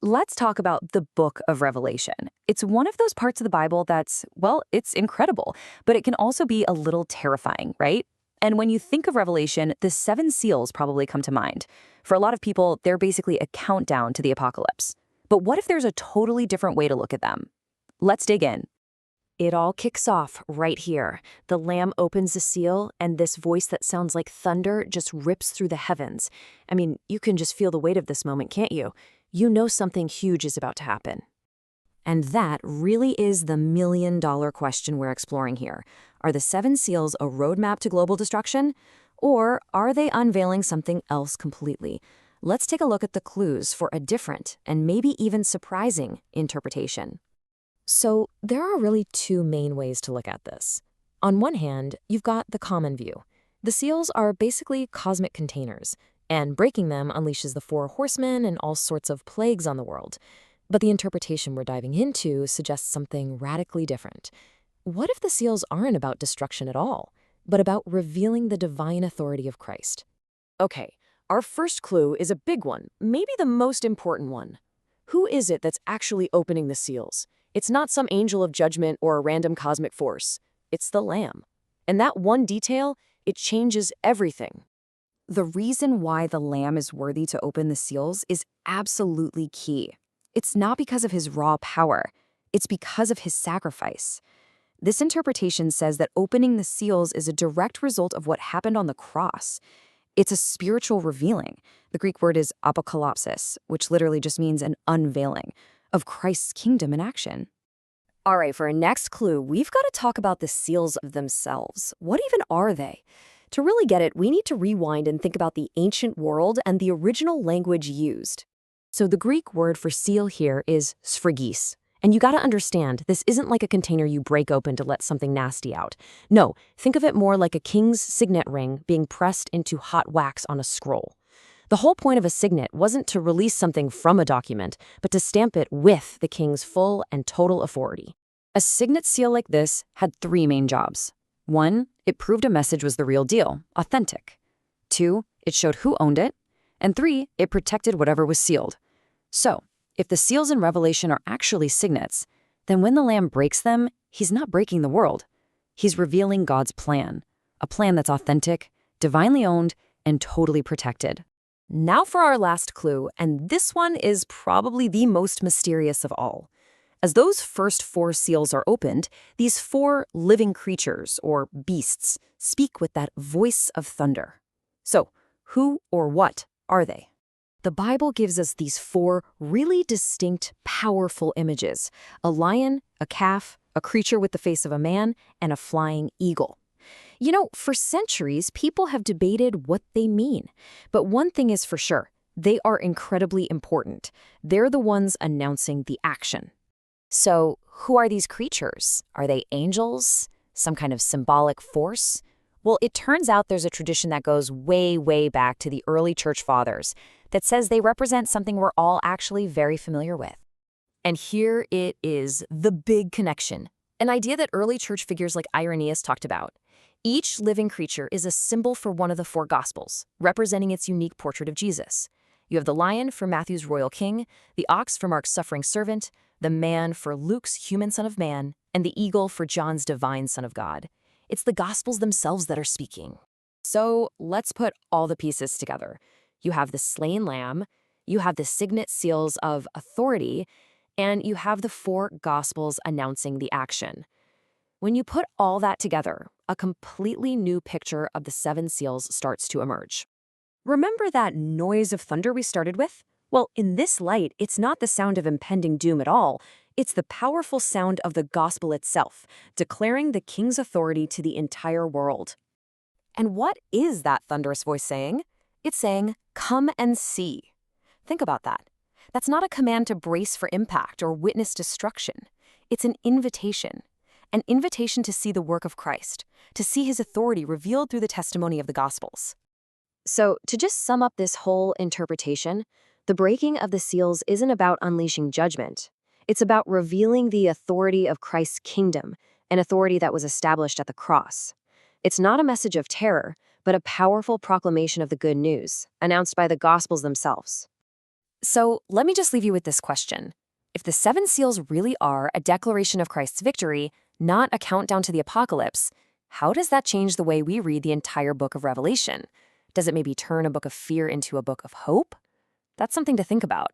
Let's talk about the book of Revelation. It's one of those parts of the Bible that's, well, it's incredible, but it can also be a little terrifying, right? And when you think of Revelation, the seven seals probably come to mind. For a lot of people, they're basically a countdown to the apocalypse. But what if there's a totally different way to look at them? Let's dig in. It all kicks off right here. The Lamb opens the seal, and this voice that sounds like thunder just rips through the heavens. I mean, you can just feel the weight of this moment, can't you? You know something huge is about to happen. And that really is the million-dollar question we're exploring here. Are the seven seals a roadmap to global destruction? Or are they unveiling something else completely? Let's take a look at the clues for a different and maybe even surprising interpretation. So there are really two main ways to look at this. On one hand, you've got the common view. The seals are basically cosmic containers, and breaking them unleashes the four horsemen and all sorts of plagues on the world. But the interpretation we're diving into suggests something radically different. What if the seals aren't about destruction at all, but about revealing the divine authority of Christ? Okay, our first clue is a big one, maybe the most important one. Who is it that's actually opening the seals? It's not some angel of judgment or a random cosmic force. It's the Lamb. And that one detail, it changes everything. The reason why the Lamb is worthy to open the seals is absolutely key. It's not because of his raw power. It's because of his sacrifice. This interpretation says that opening the seals is a direct result of what happened on the cross. It's a spiritual revealing. The Greek word is apokalipsis, which literally just means an unveiling of Christ's kingdom in action. All right, for our next clue, we've got to talk about the seals themselves. What even are they? To really get it, we need to rewind and think about the ancient world and the original language used. So the Greek word for seal here is sphygis. And you got to understand, this isn't like a container you break open to let something nasty out. No, think of it more like a king's signet ring being pressed into hot wax on a scroll. The whole point of a signet wasn't to release something from a document, but to stamp it with the king's full and total authority. A signet seal like this had three main jobs. 1, it proved a message was the real deal, authentic. 2, it showed who owned it. And 3, it protected whatever was sealed. So, if the seals in Revelation are actually signets, then when the Lamb breaks them, he's not breaking the world. He's revealing God's plan, a plan that's authentic, divinely owned, and totally protected. Now for our last clue, and this one is probably the most mysterious of all. As those first 4 seals are opened, these 4 living creatures, or beasts, speak with that voice of thunder. So, who or what are they? The Bible gives us these 4 really distinct, powerful images: a lion, a calf, a creature with the face of a man, and a flying eagle. You know, for centuries, people have debated what they mean. But one thing is for sure, they are incredibly important. They're the ones announcing the action. So, who are these creatures? Are they angels? Some kind of symbolic force? Well, it turns out there's a tradition that goes way, way back to the early church fathers that says they represent something we're all actually very familiar with. And here it is, the big connection, an idea that early church figures like Irenaeus talked about. Each living creature is a symbol for one of the 4 Gospels, representing its unique portrait of Jesus. You have the lion for Matthew's royal king, the ox for Mark's suffering servant, the man for Luke's human son of man, and the eagle for John's divine son of God. It's the Gospels themselves that are speaking. So let's put all the pieces together. You have the slain lamb, you have the signet seals of authority, and you have the 4 Gospels announcing the action. When you put all that together, a completely new picture of the 7 seals starts to emerge. Remember that noise of thunder we started with? Well, in this light, it's not the sound of impending doom at all. It's the powerful sound of the gospel itself, declaring the king's authority to the entire world. And what is that thunderous voice saying? It's saying, "Come and see." Think about that. That's not a command to brace for impact or witness destruction. It's an invitation to see the work of Christ, to see his authority revealed through the testimony of the Gospels. So, to just sum up this whole interpretation, the breaking of the seals isn't about unleashing judgment. It's about revealing the authority of Christ's kingdom, an authority that was established at the cross. It's not a message of terror, but a powerful proclamation of the good news, announced by the Gospels themselves. So let me just leave you with this question. If the seven seals really are a declaration of Christ's victory, not a countdown to the apocalypse, how does that change the way we read the entire book of Revelation? Does it maybe turn a book of fear into a book of hope? That's something to think about.